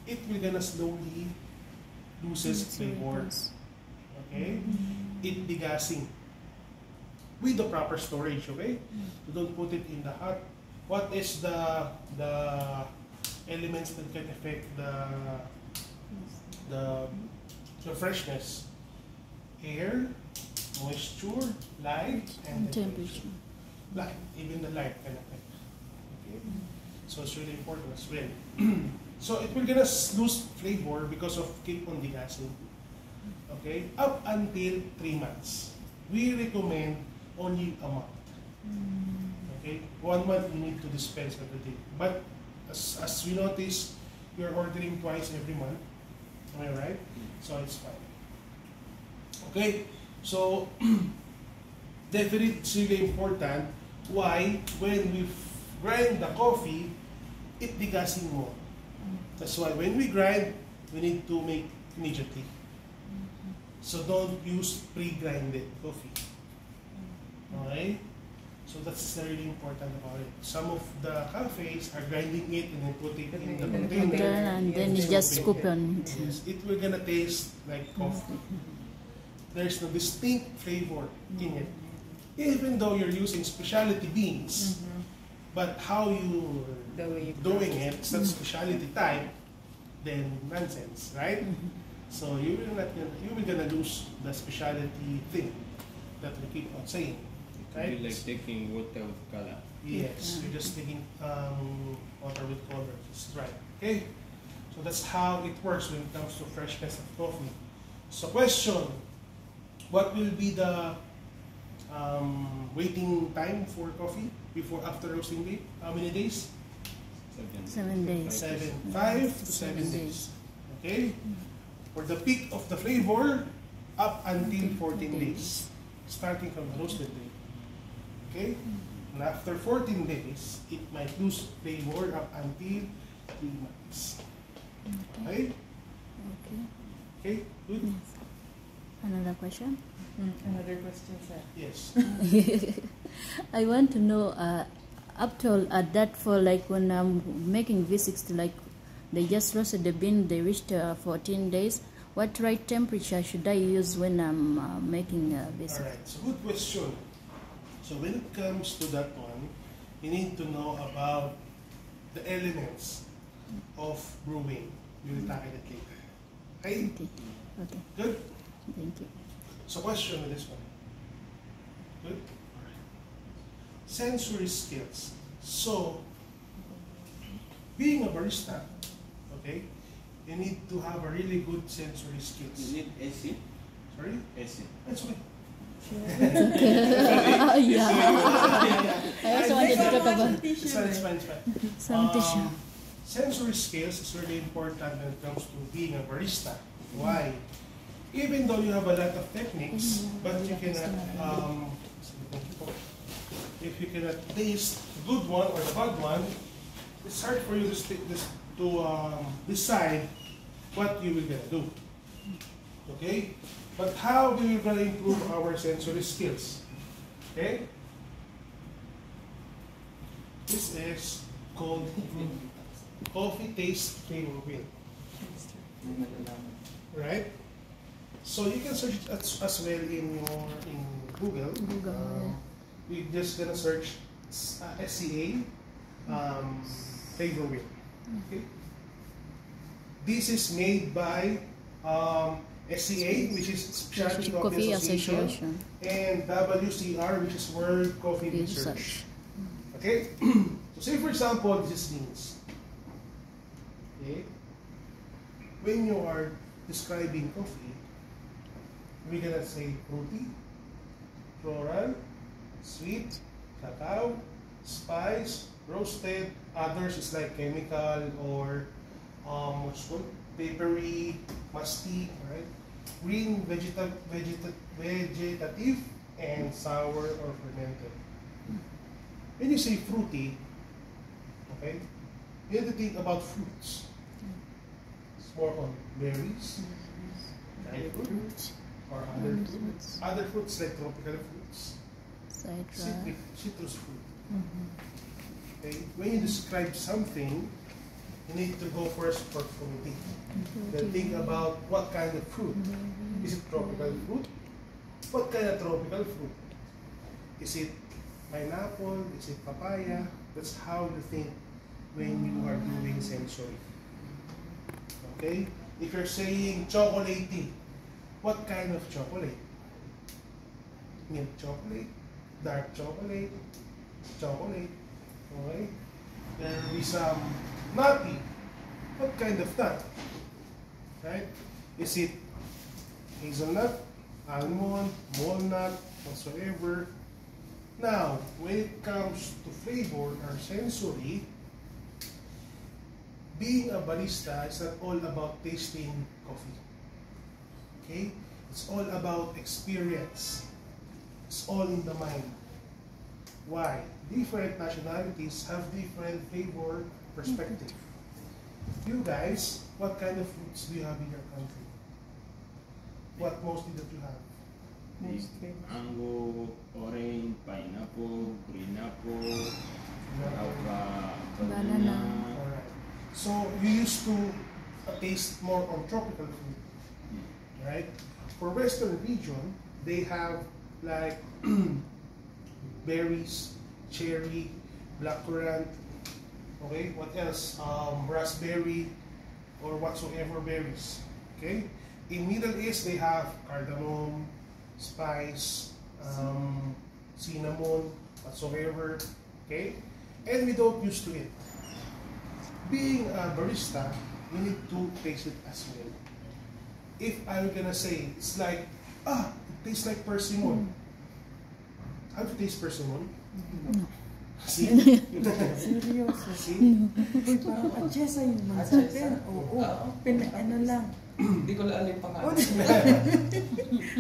it will gonna slowly loses flavor. Okay? It degassing. With the proper storage, okay? You don't put it in the hot. What is the elements that can affect the freshness? Air, moisture, light, and temperature. Light, even the light can affect. Okay? So it's really important as well. So it will gonna lose flavor because of keep on degassing. Okay? Up until 3 months. We recommend only a month. Okay? 1 month you need to dispense every day. But as we notice, you're ordering twice every month. Am I right? So it's fine. Okay? So definitely it's really important. Why? When we grind the coffee, it degassing more. That's why when we grind, we need to make immediately. So don't use pre-grinded coffee. Okay? So that's really important about it. Some of the cafes are grinding it and then putting it in the container. And then you just scoop on it. Yes, it will gonna taste like coffee. There's no distinct flavor in it. Even though you're using specialty beans, but how you doing it, it's not specialty type, then nonsense, right? So you will gonna lose the specialty thing that we keep on saying. Right? It's like taking water with color. Yes, you're just taking water with color. That's right. Okay? So that's how it works when it comes to freshness of coffee. So question, what will be the waiting time for coffee after roasting day? How many days? 7 days. 5 to 7 days. Okay? For the peak of the flavor, up until 14 days. Starting from the roasted day. Okay? And after 14 days, it might lose flavor up until 3 months. Okay? Okay. Okay? Good? Yes. Another question? Another question, sir. Yes. I want to know, up till at that for like when I'm making V60, like they just roasted the bean, they reached 14 days. What right temperature should I use when I'm making V60? Alright, so good question. So when it comes to that one, you need to know about the elements of brewing. We will tackle it later. Okay? Okay. Okay. Good? Thank you. So question with this one. Good? Sensory skills. So, being a barista, okay, you need to have a really good sensory You skills. need AC? Sorry? AC. That's okay. Yeah. I also wanted to talk about It's fine, it's fine, it's fine. some tissue. Sensory skills is really important when it comes to being a barista. Why? Even though you have a lot of techniques, but you cannot, if you cannot taste the good one or the bad one, it's hard for you to decide what you will gonna do. Okay? But how we will gonna improve our sensory skills? Okay? This is called coffee taste flavor wheel. Right? So you can search it as well in Google. We're just gonna search SCA flavor wheel. Okay. This is made by SCA, which is Specialty Coffee Association, and WCR, which is World Coffee Research. Okay. So say for example, this means, okay, when you are describing coffee, we're gonna say fruity, floral, sweet, cacao, spice, roasted. Others is like chemical or what's called papery, musty, right? Green, vegetative, and sour or fermented. When you say fruity, okay, you have to think about fruits. It's more on berries, dried fruits, or other fruits. Other fruits like tropical fruits, Citrus. citrus fruit. Okay? When you describe something, you need to go first for fruity. Then think about what kind of fruit. Is it tropical fruit? What kind of tropical fruit? Is it pineapple? Is it papaya? That's how you think when you are doing sensory. Okay? If you're saying chocolatey, what kind of chocolate? Milk chocolate, dark chocolate, chocolate. Okay? There will be some nutty. What kind of nut? Right? Is it hazelnut, almond, walnut, whatsoever? Now, when it comes to flavor or sensory, being a barista is not all about tasting coffee. Okay? It's all about experience. It's all in the mind. Why? Different nationalities have different flavor perspective. You guys, what kind of fruits do you have in your country? What mostly that you have? Mango, orange, pineapple, green apple, Banana. Alright. So you used to taste more on tropical fruit, right? For Western region, they have like berries, cherry, blackcurrant. Okay, what else? Raspberry or whatsoever berries. Okay. In Middle East, they have cardamom, spice, cinnamon, whatsoever. Okay, and we don't use to it. Being a barista, you need to taste it as well. If I'm gonna say it's like, it tastes like persimmon. How do you taste persimmon? See? Seryoso. See? Uy, parang atchesa yung mansatin. Oo, ano lang. Hindi ko lang alam yung pangalan.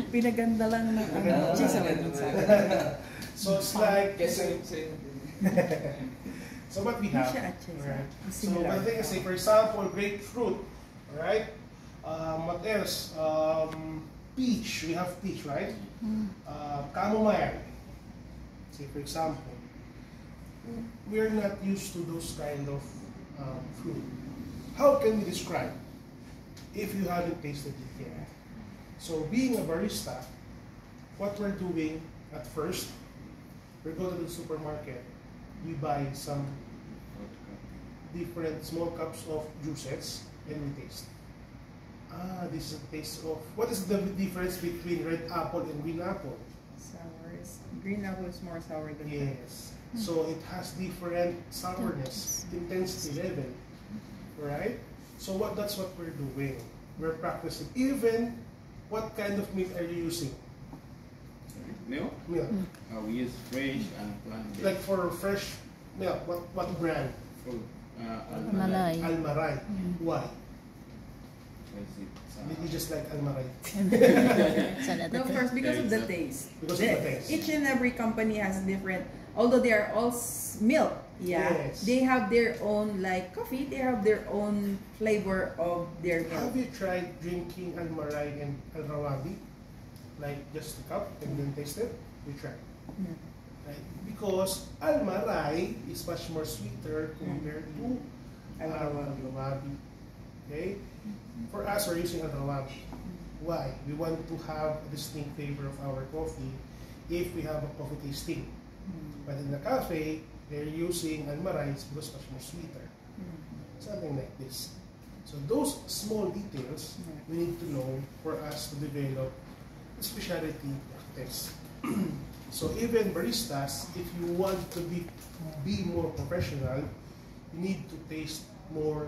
Pinaganda lang ng atchesa yung mansatin. So it's like, Kesa yung sa'yo. so what we have, Siya atchesa. right? So Similar. one thing is, say for example, grapefruit, right? What else? Peach, we have peach, right? Chamomile. Say for example, we're not used to those kind of fruit. How can we describe if you haven't tasted it yet? So being a barista, what we're doing at first, we go to the supermarket, we buy some different small cups of juices and we taste. This is a taste of, what is the difference between red apple and green apple? Sour. Green apple is more sour than red. Yes. So it has different sourness, intensity level, right? So that's what we're doing. We're practicing. Even what kind of milk are you using? Milk? Milk. We use fresh and plant-based. Like for fresh milk, what brand? Fruit. Malay. Almaray. Why? Because it's, You just like Almaray. Salad. No, of course, because of the taste. Because of the taste. Each and every company has different, although they are all milk, Yes. they have their own, like coffee, they have their own flavor of their Have milk. you tried drinking Almaray and Al Rawabi? Like just a cup and then taste it? We tried. Mm. Right? Because Almaray is much more sweeter compared to Al Rawabi. Rawabi. Okay? For us, we're using Al Rawabi. Why? We want to have a distinct flavor of our coffee if we have a coffee tasting. But in the cafe, they're using Almaray because it's much more sweeter. Something like this. So those small details we need to know for us to develop a specialty practice. So even baristas, if you want to be more professional, you need to taste more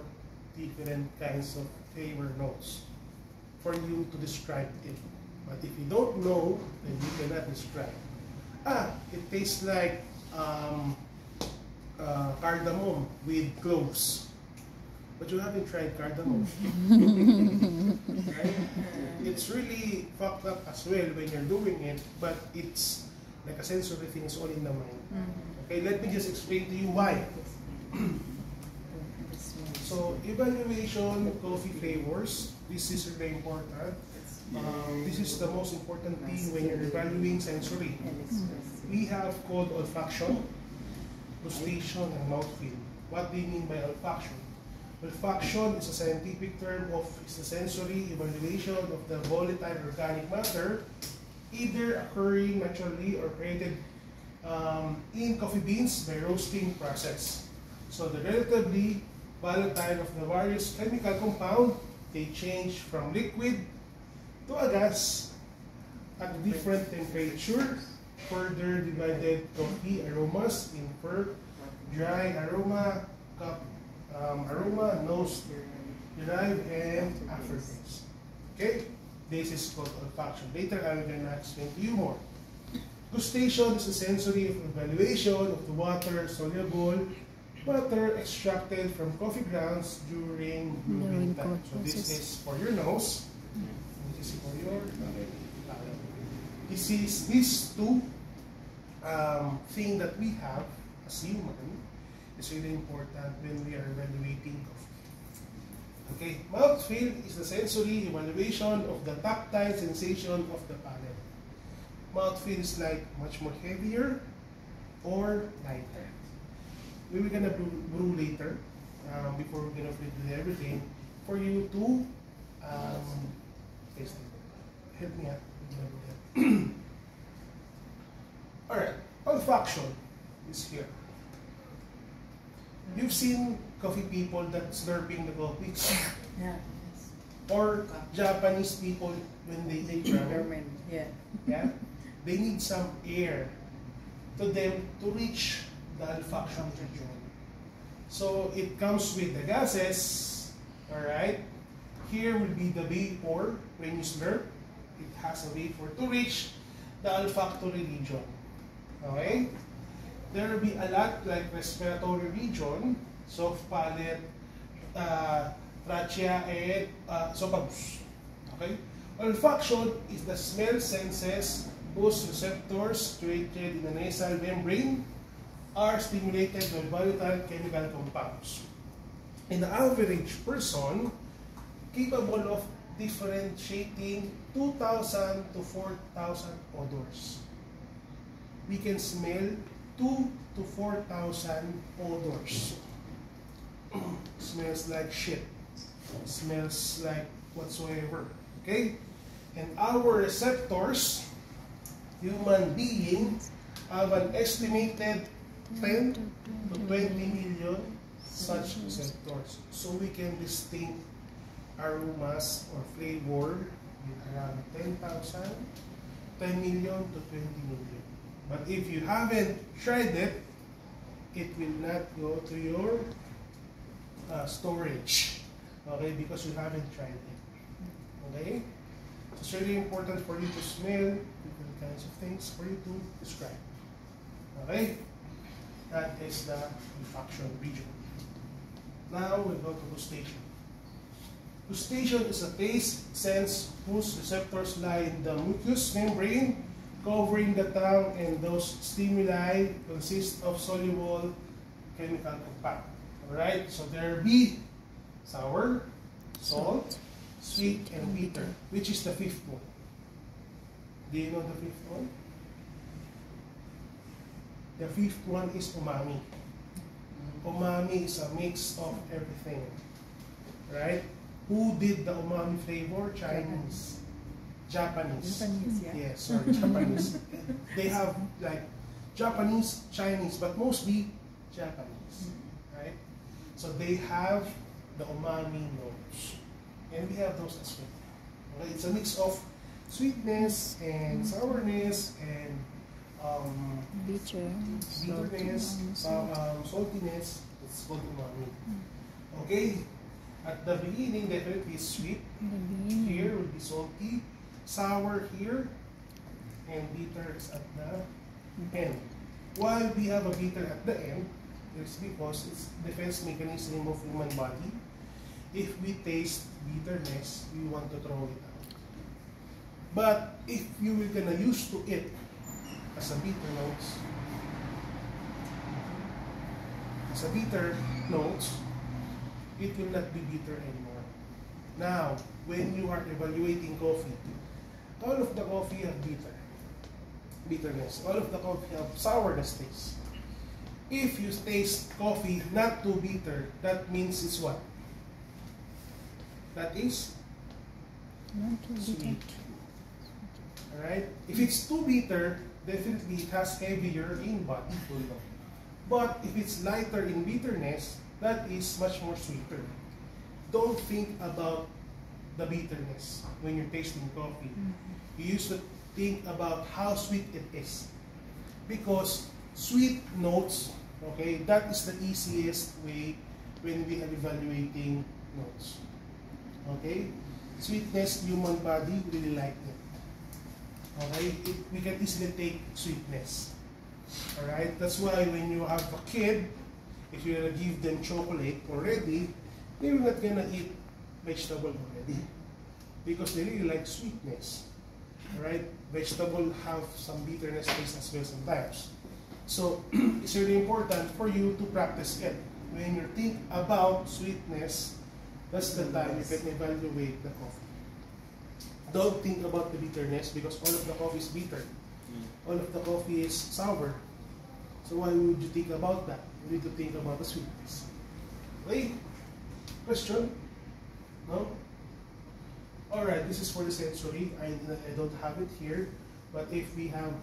different kinds of flavor notes for you to describe it. But if you don't know, then you cannot describe. It tastes like cardamom with cloves. But you haven't tried cardamom. Right? It's really fucked up as well when you're doing it, but it's like a sensory thing, it's all in the mind. Okay, let me just explain to you why. So, evaluation of coffee flavors, this is really important. This is the most important thing when you're evaluating sensory. We have called olfaction, gustation, and mouthfeel. What do you mean by olfaction? Olfaction is a scientific term of the sensory evaluation of the volatile organic matter, either occurring naturally or created in coffee beans by roasting process. So the relatively volatile of the various chemical compound, they change from liquid to a gas at different temperature. Further divided coffee aromas in dry aroma, cup aroma, nose derived, and aftertaste. Okay, this is called olfaction. Later I'm gonna explain to you more. Gustation is a sensory evaluation of the water-soluble butter extracted from coffee grounds during brewing time. So this is for your nose. This is for your these two thing that we have as human is really important when we are evaluating coffee. Okay, mouthfeel is the sensory evaluation of the tactile sensation of the palate. Mouthfeel is like much more heavier or lighter. We were gonna brew later before we're gonna do everything for you to taste it. Help me out. Alright, olfaction is here. You've seen coffee people that slurping the coffee, Yeah. or Japanese people when they take ramen. Yeah. Yeah, they need some air to them to reach the olfaction region. So it comes with the gases. Alright, here will be the vapor when you slurp. It has a vapor to reach the olfactory region. Okay? There will be a lot like respiratory region, soft palate, trachea, and esophagus. Okay? Olfaction is the smell senses whose receptors situated in the nasal membrane are stimulated by volatile chemical compounds. An average person capable of differentiating 2,000 to 4,000 odors. We can smell 2 to 4,000 odors. Smells like shit. Smells like whatsoever. Okay? And our receptors, human beings, have an estimated 10 to 20 million such receptors. So we can distinct aromas or flavor with around 10,000, 10 million to 20 million. But if you haven't tried it, it will not go to your storage, okay, because you haven't tried it. Okay? So it's really important for you to smell different kinds of things for you to describe. Okay? That is the olfaction region. Now we go to gustation. Gustation is a taste sense whose receptors lie in the mucous membrane covering the tongue, and those stimuli consist of soluble chemical compound. Alright, so there be sour, salt, sweet, and bitter. Which is the fifth one? Do you know the fifth one? The fifth one is umami. Umami is a mix of everything. Right? Who did the umami flavor? Chinese. Japanese. Japanese, yeah. Yes, sorry, Japanese. They have like Japanese, Chinese, but mostly Japanese. Right? So they have the umami notes. And we have those as well. Okay? It's a mix of sweetness and sourness and bitterness, saltiness. It's called umami. Okay? At the beginning, definitely sweet. Here will be salty. Sour here. And bitter is at the end. Why we have a bitter at the end is because it's defense mechanism of human body. If we taste bitterness, we want to throw it out. But if you were gonna use to it as a bitter notes, it will not be bitter anymore. Now, when you are evaluating coffee, all of the coffee have bitterness. All of the coffee have sourness taste. If you taste coffee not too bitter, that means it's what? That is Not too bitter. sweet. Alright? If it's too bitter, definitely it has heavier in body. But if it's lighter in bitterness, that is much more sweeter. Don't think about the bitterness when you're tasting coffee. You used to think about how sweet it is. Because sweet notes, okay, that is the easiest way when we are evaluating notes. Okay? Sweetness, human body really like it. Okay? We can easily take sweetness. Alright? That's why when you have a kid, if you're gonna give them chocolate already, they're not gonna eat vegetable already. Because they really like sweetness. Alright? Vegetable have some bitterness taste as well sometimes. So, it's really important for you to practice it. When you think about sweetness, that's the time you can evaluate the coffee. Don't think about the bitterness because all of the coffee is bitter. All of the coffee is sour. So why would you think about that? You need to think about the sweetness. Okay? Question? No? Alright, this is for the sensory. I don't have it here. But if we have,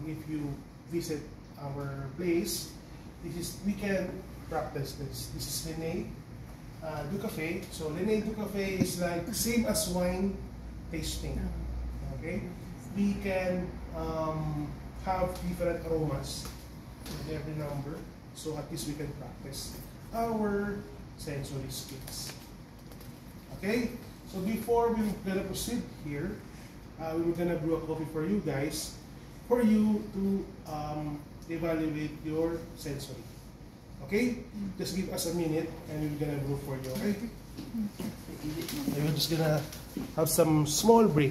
if you visit our place, we can practice this. This is Lene du Café. So Lene du Café is like same as wine tasting. Okay? We can have different aromas with every number. So at least we can practice our sensory skills. Okay? So before we're gonna proceed here, we're gonna brew a coffee for you guys, for you to evaluate your sensory. Okay? Just give us a minute and we're gonna brew for you, okay? And we're just gonna have some small break.